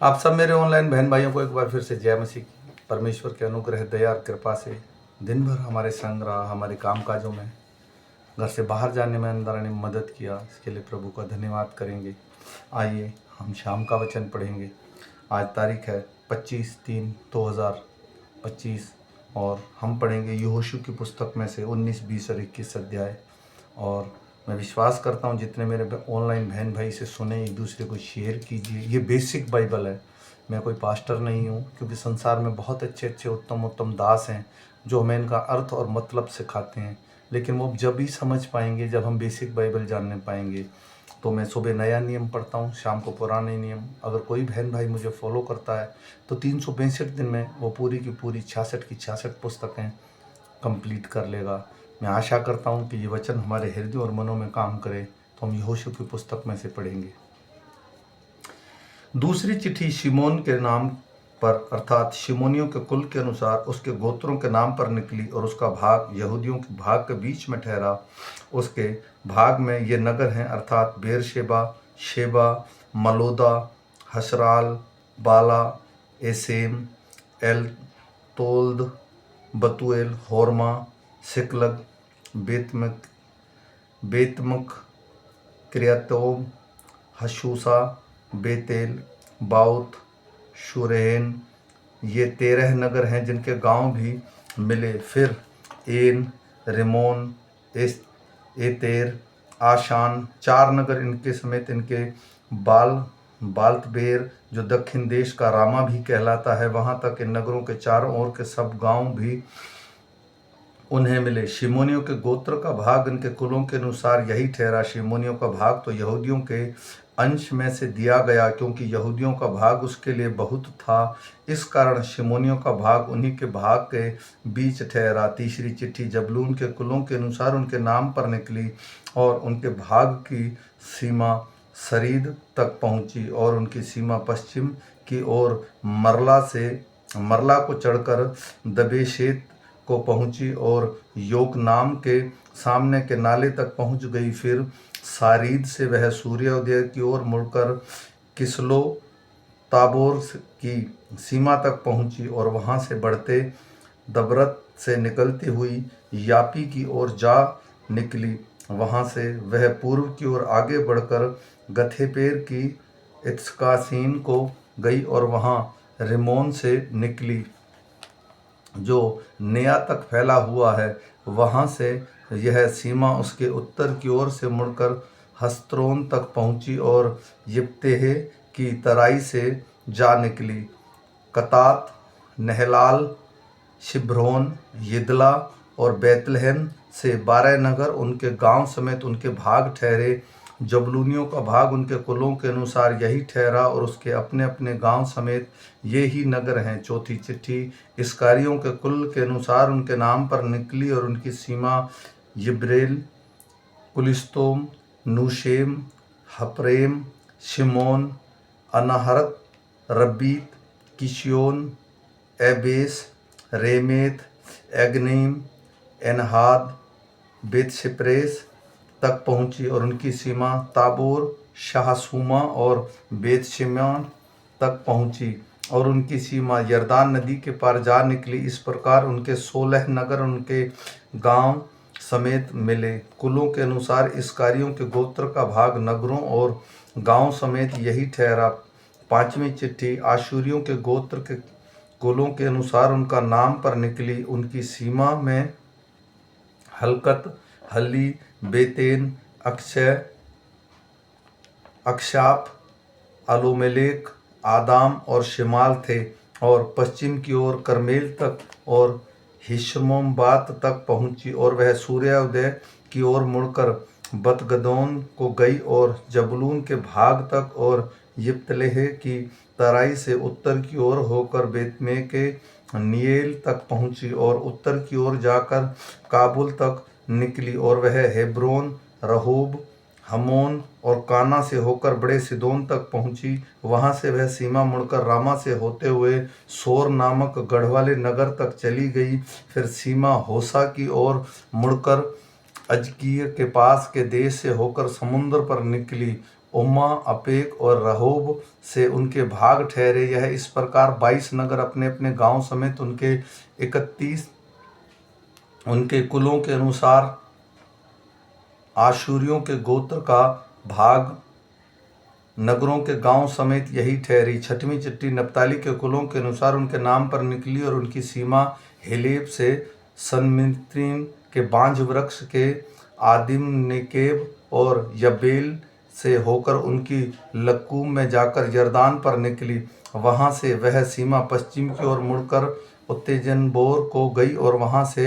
आप सब मेरे ऑनलाइन बहन भाइयों को एक बार फिर से जय मसीह की। परमेश्वर के अनुग्रह दया और कृपा से दिन भर हमारे संग रहा, हमारे कामकाजों में, घर से बाहर जाने में अंदर ने मदद किया, इसके लिए प्रभु का धन्यवाद करेंगे। आइए हम शाम का वचन पढ़ेंगे। आज तारीख है 25/3/2025 और हम पढ़ेंगे यहोशू की पुस्तक में से 19, 20 और 21 अध्याय। और मैं विश्वास करता हूँ जितने मेरे ऑनलाइन बहन भाई से सुने, एक दूसरे को शेयर कीजिए। ये बेसिक बाइबल है। मैं कोई पास्टर नहीं हूँ, क्योंकि संसार में बहुत अच्छे अच्छे उत्तम उत्तम दास हैं जो हमें इनका अर्थ और मतलब सिखाते हैं, लेकिन वो जब भी समझ पाएंगे जब हम बेसिक बाइबल जानने पाएंगे। तो मैं सुबह नया नियम पढ़ता हूँ, शाम को पुराने नियम। अगर कोई बहन भाई मुझे फॉलो करता है तो 362 दिन में वो पूरी की पूरी 66 की 66 पुस्तकें कंप्लीट कर लेगा। मैं आशा करता हूँ कि ये वचन हमारे हृदय और मनों में काम करे। तो हम यहोशू की पुस्तक में से पढ़ेंगे। दूसरी चिट्ठी शिमोन के नाम पर अर्थात शिमोनियों के कुल के अनुसार उसके गोत्रों के नाम पर निकली, और उसका भाग यहूदियों के भाग के बीच में ठहरा। उसके भाग में ये नगर हैं अर्थात बेरशेबा, शेबा, मलोदा, हसराल, बाला, एसेम, एल तोल्द, बतुएल, होरमा, सिकलग, बेतमक, क्रियातोम, हशूसा, बेतेल, बाउत, शुरेन। ये 13 नगर हैं जिनके गांव भी मिले। फिर एन, रिमोन, एतेर, आशान, 4 नगर इनके समेत इनके बाल्तबेर जो दक्षिण देश का रामा भी कहलाता है, वहां तक इन नगरों के चारों ओर के सब गांव भी उन्हें मिले। शिमोनियों के गोत्र का भाग इनके कुलों के अनुसार यही ठहरा। शिमोनियों का भाग तो यहूदियों के अंश में से दिया गया, क्योंकि यहूदियों का भाग उसके लिए बहुत था। इस कारण शिमोनियों का भाग उन्हीं के भाग के बीच ठहरा। तीसरी चिट्ठी जबूलून के कुलों के अनुसार उनके नाम पर निकली, और उनके भाग की सीमा सरीद तक पहुंची, और उनकी सीमा पश्चिम की ओर मरला को चढ़कर दबेशेत को पहुंची और योक नाम के सामने के नाले तक पहुंच गई। फिर सारीद से वह सूर्योदय की ओर मुड़कर किसलो ताबोर की सीमा तक पहुंची, और वहां से बढ़ते दबरत से निकलती हुई यापी की ओर जा निकली। वहां से वह पूर्व की ओर आगे बढ़कर गथेपेर की इत्स्कासीन को गई, और वहां रिमोन से निकली जो नेया तक फैला हुआ है। वहां से यह सीमा उसके उत्तर की ओर से मुड़कर हस्त्रोन तक पहुंची और यिप्तेह की तराई से जा निकली। कतात, नहलाल, शिब्रोन, यिदला और बैतलहम से 12 नगर उनके गांव समेत उनके भाग ठहरे। जबूलूनियों का भाग उनके कुलों के अनुसार यही ठहरा, और उसके अपने अपने गांव समेत ये ही नगर हैं। चौथी चिट्ठी इसकारियों के कुल के अनुसार उनके नाम पर निकली, और उनकी सीमा यिब्रेल, पुलिस्तोम, नूशेम, हपरेम, शिमोन, अनाहरत, रब्बीत, किशियोन, एबेस, रेमेत, एगनीम, एनहाद, बेतशिप्रेस तक पहुंची, और उनकी सीमा ताबोर, शाहसूमा और बेतशिम्यान तक पहुंची, और उनकी सीमा यरदान नदी के पार जा निकली। इस प्रकार उनके 16 नगर उनके गांव समेत मिले। कुलों के अनुसार इसकारियों के गोत्र का भाग नगरों और गांव समेत यही ठहरा। पांचवी चिट्ठी आशूरियों के गोत्र के कुलों के अनुसार उनका नाम पर निकली। उनकी सीमा में हलकत, हल्ली, बेतेन, अक्षाप, अलोमेलेक, आदाम और शिमाल थे, और पश्चिम की ओर करमेल तक और हिशमोमबात तक पहुंची, और वह सूर्योदय की ओर मुड़कर बतगदोन को गई, और जबूलून के भाग तक और यिप्तलेह की तराई से उत्तर की ओर होकर बेतमे के नियेल तक पहुंची, और उत्तर की ओर जाकर काबुल तक निकली, और वह हेब्रोन, रहोब, हमोन और काना से होकर बड़े सिदोन तक पहुंची। वहां से वह सीमा मुड़कर रामा से होते हुए सोर नामक गढ़वाले नगर तक चली गई। फिर सीमा होसा की ओर मुड़कर अजकीय के पास के देश से होकर समुद्र पर निकली, उम्मा, अपेक और रहोब से उनके भाग ठहरे। यह इस प्रकार 22 नगर अपने अपने गांव समेत उनके 31 उनके कुलों के अनुसार आशूरियों के गोत्र का भाग नगरों के गांव समेत यही ठहरी। छठवीं चिट्ठी नप्ताली के कुलों के अनुसार उनके नाम पर निकली और उनकी सीमा हेलेब से सन्मित्रीम के बांझ वृक्ष के आदिम नेकेब और यबेल से होकर उनकी लक्कूम में जाकर यरदान पर निकली। वहां से वह सीमा पश्चिम की ओर मुड़कर उत्तेजनबोर को गई और वहां से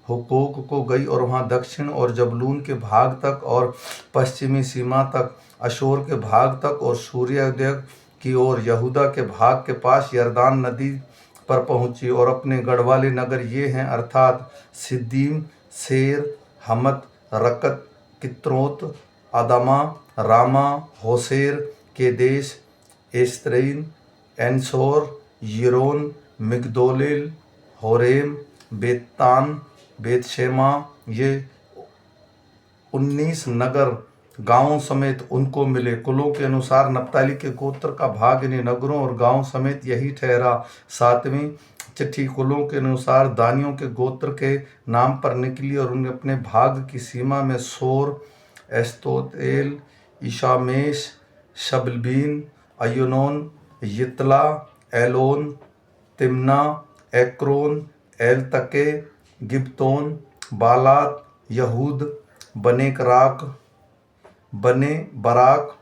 हुकोक को गई और वहां दक्षिण और जबलून के भाग तक और पश्चिमी सीमा तक अशोर के भाग तक और सूर्योदय की ओर यहूदा के भाग के पास यरदान नदी पर पहुंची। और अपने गढ़वाले नगर ये हैं अर्थात सिद्दीम, सेर, हमत, रकत, कित्रोत, अदमा, रामा, होसेर के देश, एस्त्रीन, एनसोर, यिरोन, मिगदोलिल, होरेम, बेतान, बेतशेमा, ये 19 नगर गांवों समेत उनको मिले। कुलों के अनुसार नप्ताली के गोत्र का भाग इन्हीं नगरों और गांव समेत यही ठहरा। 7वीं चिट्ठी कुलों के अनुसार दानियों के गोत्र के नाम पर निकली और उन्हें अपने भाग की सीमा में सोर, एस्तोतेल, ईशामेश, शबलबीन, अयुनोन, Ithlah, Elon, Timnah, Ekron, Eltekeh, Gibbethon, Baalath, Jehud, Bene Barack,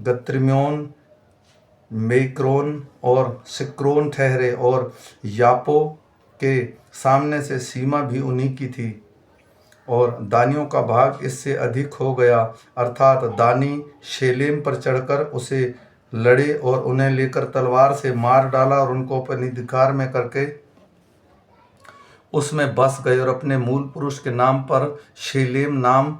गत्रिम्योन, macaroon और सिक्रोन ठहरे। और यापो के सामने से सीमा भी उन्हीं की थी। और दानियों का भाग इससे अधिक हो गया, अर्थात दानी शेलेम पर चढ़कर उसे लड़े और उन्हें लेकर तलवार से मार डाला और उनको अपने अधिकार में करके उसमें बस गए और अपने मूल पुरुष के नाम पर शेलेम नाम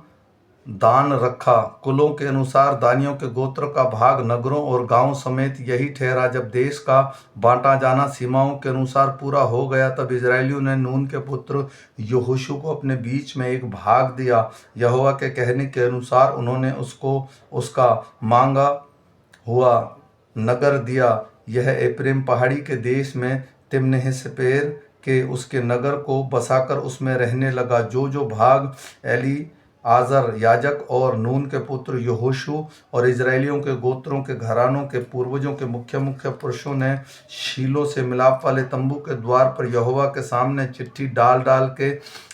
दान रखा। कुलों के अनुसार दानियों के गोत्र का भाग नगरों और गांव समेत यही ठहरा। जब देश का बांटा जाना सीमाओं के अनुसार पूरा हो गया तब इजरायलियों ने नून के पुत्र यहोशू को अपने बीच में एक भाग दिया। यहोवा के कहने के अनुसार उन्होंने उसको उसका मांगा हुआ नगर दिया। यह एप्रेम पहाड़ी के देश में तिम्नहेसेपेर के उसके नगर को बसाकर उसमें रहने लगा। जो जो भाग एली आजर याजक और नून के पुत्र यहोशू और इजरायलियों के गोत्रों के घरानों के पूर्वजों के मुख्य मुख्य पुरुषों ने शीलो से मिलाप वाले तंबू के द्वार पर यहोवा के सामने चिट्ठी डाल डाल के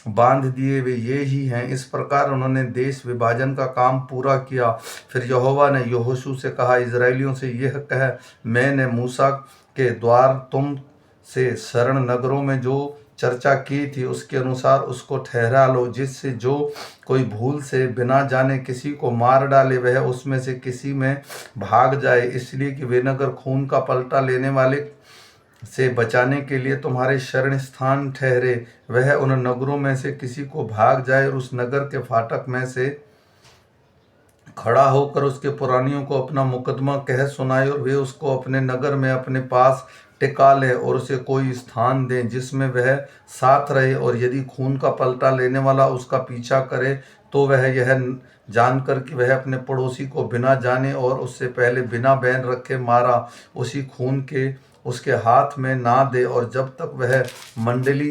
बांध दिए, वे ये ही हैं। इस प्रकार उन्होंने देश विभाजन का काम पूरा किया। फिर यहोवा ने यहोशू से कहा, इजरायलियों से यह कह, मैंने मूसा के द्वार तुम से शरण नगरों में जो चर्चा की थी उसके अनुसार उसको ठहरा लो, जिससे जो कोई भूल से बिना जाने किसी को मार डाले वह उसमें से किसी में भाग जाए, इसलिए कि वे नगर खून का पलटा लेने वाले से बचाने के लिए तुम्हारे शरण स्थान ठहरे। वह उन नगरों में से किसी को भाग जाए और उस नगर के फाटक में से खड़ा होकर उसके पुरानियों को अपना मुकदमा कह सुनाए और वे उसको अपने नगर में अपने पास टिका ले और उसे कोई स्थान दें जिसमें वह साथ रहे। और यदि खून का पलटा लेने वाला उसका पीछा करे तो वह यह जानकर कि वह अपने पड़ोसी को बिना जाने और उससे पहले बिना बैन रखे मारा, उसी खून के उसके हाथ में ना दे। और जब तक वह मंडली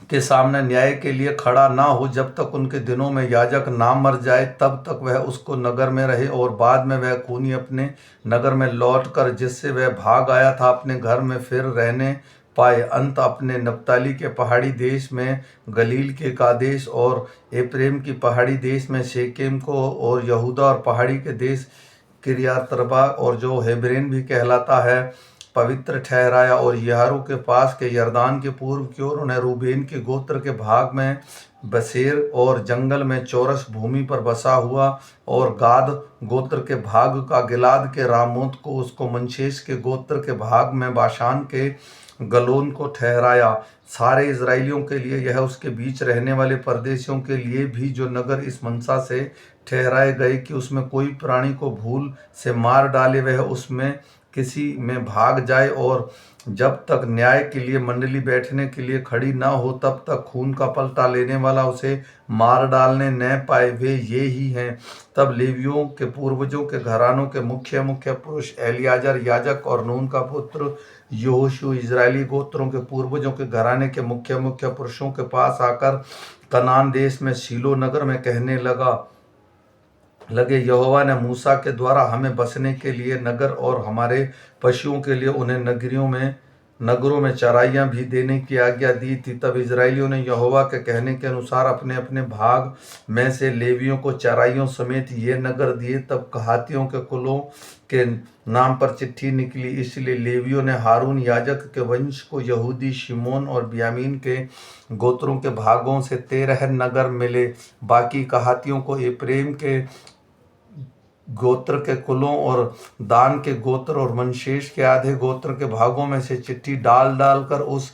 के सामने न्याय के लिए खड़ा ना हो, जब तक उनके दिनों में याजक ना मर जाए, तब तक वह उसको नगर में रहे। और बाद में वह खूनी अपने नगर में लौटकर जिससे वह भाग आया था अपने घर में फिर रहने पाए। अंत अपने नप्ताली के पहाड़ी देश में गलील के कादेश और एप्रेम की पहाड़ी देश में शेकेम को और यहूदा और पहाड़ी के देश किरियातर्बा और जो हेब्रोन भी कहलाता है पवित्र ठहराया। और यहारू के पास के यरदान के पूर्व की ओर उन्हें रूबेन के गोत्र के भाग में बसेर और जंगल में चौरस भूमि पर बसा हुआ और गाद गोत्र के भाग का गिलाद के रामोत को उसको मनशेष के गोत्र के भाग में बाशान के गलोन को ठहराया। सारे इजराइलियों के लिए यह उसके बीच रहने वाले परदेशियों के लिए भी जो नगर इस मनसा से ठहराए गए कि उसमें कोई प्राणी को भूल से मार डाले वह उसमें किसी में भाग जाए और जब तक न्याय के लिए मंडली बैठने के लिए खड़ी न हो तब तक खून का पलटा लेने वाला उसे मार डालने न पाए, वे ये ही हैं। तब लेवियों के पूर्वजों के घरानों के मुख्य मुख्य पुरुष एलियाजर याजक और नून का पुत्र यहोशू इजरायली गोत्रों के पूर्वजों के घराने के मुख्य मुख्य पुरुषों के पास आकर कनान देश में शीलो नगर में कहने लगे, यहोवा ने मूसा के द्वारा हमें बसने के लिए नगर और हमारे पशुओं के लिए उन्हें नगरों में चराइयां भी देने की आज्ञा दी थी। तब इजरायलियों ने यहोवा के कहने के अनुसार अपने अपने भाग में से लेवियों को चराइयों समेत ये नगर दिए। तब कहातियों के कुलों के नाम पर चिट्ठी निकली, इसलिए लेवियों ने हारून याजक के वंश को यहूदी, शिमोन और बियामीन के गोत्रों के भागों से 13 नगर मिले। बाकी कहातियों को एप्रेम के गोत्र के कुलों और दान के गोत्र और मनशेष के आधे गोत्र के भागों में से चिट्ठी डाल कर उस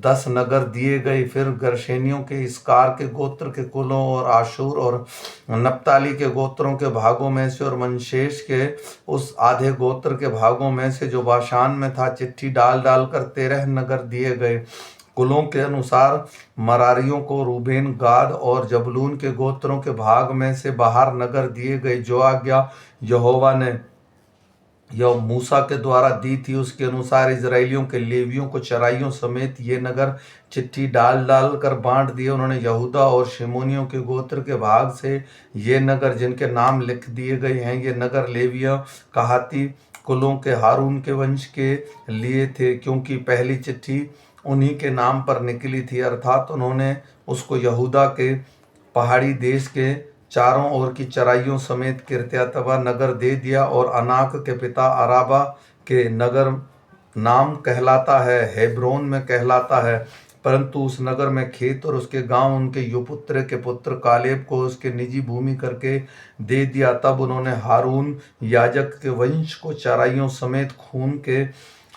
10 नगर दिए गए। फिर गर्शेनियों के इसकार के गोत्र के कुलों और आशूर और नप्ताली के गोत्रों के भागों में से और मनशेष के उस आधे गोत्र के भागों में से जो बाशान में था चिट्ठी डाल कर 13 नगर दिए गए। कुलों के अनुसार मरारियों को रूबेन, गाद और जबूलून के गोत्रों के भाग में से बाहर नगर दिए गए। जो आज्ञा यहोवा ने मूसा के द्वारा दी थी उसके अनुसार इजराइलियों के लेवियों को चराइयों समेत ये नगर चिट्ठी डाल कर बांट दिए। उन्होंने यहूदा और शिमोनियों के गोत्र के भाग से ये नगर जिनके नाम लिख दिए गए हैं, ये नगर लेवियों कहाती कुलों के हारून के वंश के लिए थे, क्योंकि पहली चिट्ठी उन्हीं के नाम पर निकली थी। अर्थात उन्होंने उसको यहूदा के पहाड़ी देश के चारों ओर की चराइयों समेत किर्यातबा नगर दे दिया। और अनाक के पिता अराबा के नगर नाम कहलाता है, हेब्रोन में कहलाता है, परंतु उस नगर में खेत और उसके गांव उनके युपुत्र के पुत्र कालेब को उसके निजी भूमि करके दे दिया। तब उन्होंने हारून याजक के वंश को चराइयों समेत खून के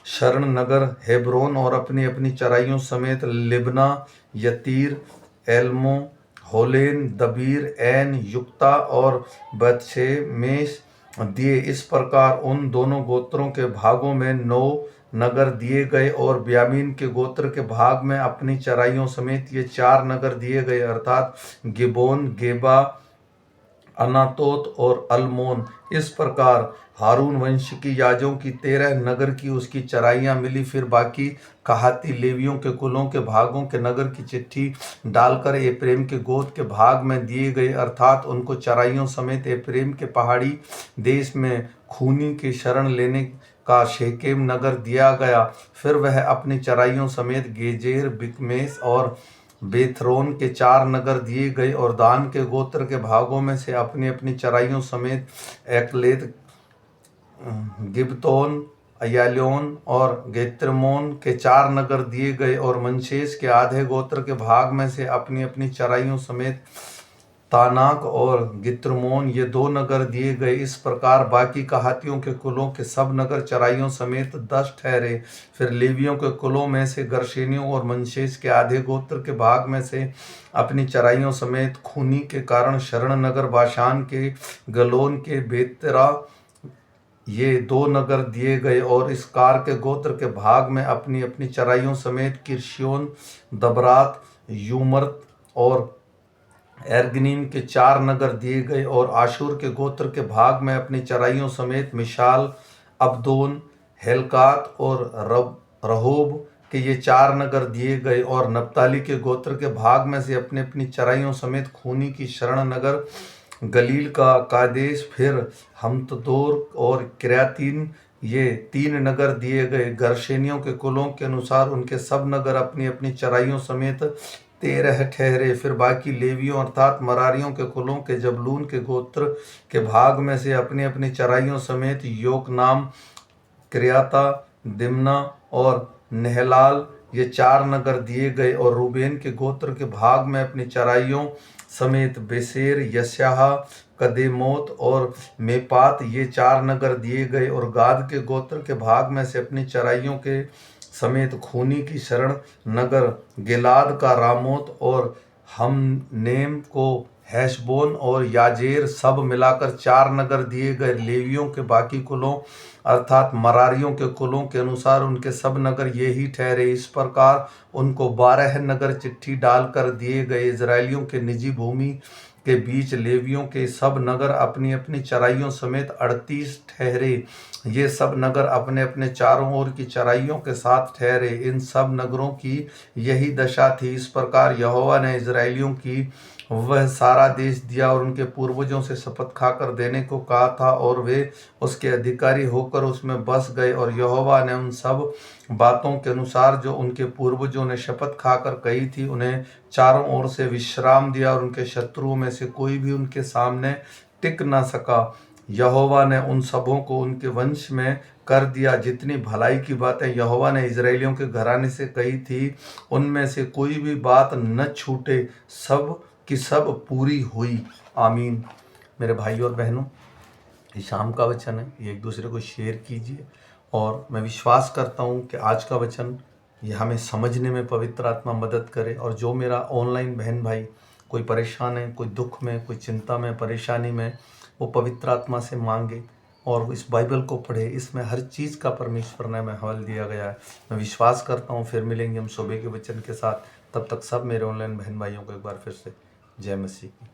शरण नगर हेब्रोन और अपनी अपनी चराइयों समेत लिब्ना, यतीर, एल्मो, होलेन, दबीर, एन, युक्ता और बतशेमेश दिए। इस प्रकार उन दोनों गोत्रों के भागों में 9 नगर दिए गए और बियामीन के गोत्र के भाग में अपनी चराइयों समेत ये 4 नगर दिए गए, अर्थात गिबोन, गेबा, अनातोत और अल्मोन। इस प्रकार हारून वंश की याजों की 13 नगर की उसकी चराइयां मिली। फिर बाकी कहाती लेवियों के कुलों के भागों के नगर की चिट्ठी डालकर एप्रेम के गोत्र के भाग में दिए गए, अर्थात उनको चराइयों समेत एप्रेम के पहाड़ी देश में खूनी की शरण लेने का शेकेम नगर दिया गया। फिर वह अपनी चराइयों समेत गेजेर, बिकमेश और बेथरोन के 4 नगर दिए गए। और दान के गोत्र के भागों में से अपनी अपनी चराइयों समेत एकलेत, गिब्तोन, अयालोन और गेत्रमोन के 4 नगर दिए गए। और मनशेष के आधे गोत्र के भाग में से अपनी अपनी चराइयों समेत तानाक और गित्रमोन ये 2 नगर दिए गए। इस प्रकार बाकी कहातियों के कुलों के सब नगर चराइयों समेत 10 ठहरे। फिर लेवियों के कुलों में से गर्शेनियों और मनशेष के आधे गोत्र के भाग में से अपनी चराइयों समेत खूनी के कारण शरण नगर बाशान के गलोन के बेतरा ये 2 नगर दिए गए। और इस कार के गोत्र के भाग में अपनी अपनी चराइयों समेत किर्शियोन, दबरात, यूमर्त और एर्गनीम के 4 नगर दिए गए। और आशूर के गोत्र के भाग में अपनी चराइयों समेत मिशाल, अब्दोन, हेलकात और रहोब के ये 4 नगर दिए गए। और नप्ताली के गोत्र के भाग में से अपनी अपनी चराइयों समेत खूनी की शरण नगर गलील का कादेश, फिर हमतदोर और किर्यातीन ये 3 नगर दिए गए। गर्शेनियों के कुलों के अनुसार उनके सब नगर अपनी अपनी चराइयों समेत 13 ठहरे। फिर बाकी लेवियों अर्थात मरारियों के कुलों के जबूलून के गोत्र के भाग में से अपनी अपनी चराइयों समेत योकनाम, किर्याता, दिम्ना और नेहलाल ये 4 नगर दिए गए। और रूबेन के गोत्र के भाग में अपनी चराइयों समेत बेसेर, यशाहा, कदेमोत और मेपात ये 4 नगर दिए गए। और गाद के गोत्र के भाग में से अपनी चराइयों के समेत खूनी की शरण नगर गिलाद का रामोत और हमनेम को हेशबोन और याजेर सब मिलाकर 4 नगर दिए गए। लेवियों के बाकी कुलों अर्थात मरारियों के कुलों के अनुसार उनके सब नगर ये ही ठहरे। इस प्रकार उनको 12 नगर चिट्ठी डालकर दिए गए। इजरायलियों के निजी भूमि के बीच लेवियों के सब नगर अपनी अपनी चराइयों समेत 38 ठहरे। ये सब नगर अपने अपने चारों ओर की चराइयों के साथ ठहरे। इन सब नगरों की यही दशा थी। इस प्रकार यहोवा ने इजरायलियों की वह सारा देश दिया और उनके पूर्वजों से शपथ खाकर देने को कहा था, और वे उसके अधिकारी होकर उसमें बस गए। और यहोवा ने उन सब बातों के अनुसार जो उनके पूर्वजों ने शपथ खाकर कही थी, उन्हें चारों ओर से विश्राम दिया, और उनके शत्रुओं में से कोई भी उनके सामने टिक न सका। यहोवा ने उन सबों को उनके वंश में कर दिया। जितनी भलाई की बातें यहोवा ने इजरायलियों के घराने से कही थी, उनमें से कोई भी बात न छूटे, सब की सब पूरी हुई। आमीन। मेरे भाई और बहनों, ये शाम का वचन है, ये एक दूसरे को शेयर कीजिए। और मैं विश्वास करता हूँ कि आज का वचन ये हमें समझने में पवित्र आत्मा मदद करे। और जो मेरा ऑनलाइन बहन भाई कोई परेशान है, कोई दुख में, कोई चिंता में, परेशानी में, वो पवित्र आत्मा से मांगे और इस बाइबल को पढ़े। इसमें हर चीज़ का परमेश्वर ने हमें हवल दिया गया है। मैं विश्वास करता हूँ फिर मिलेंगे हम सुबह के वचन के साथ। तब तक सब मेरे ऑनलाइन बहन भाइयों को एक बार फिर से जय मसीह की।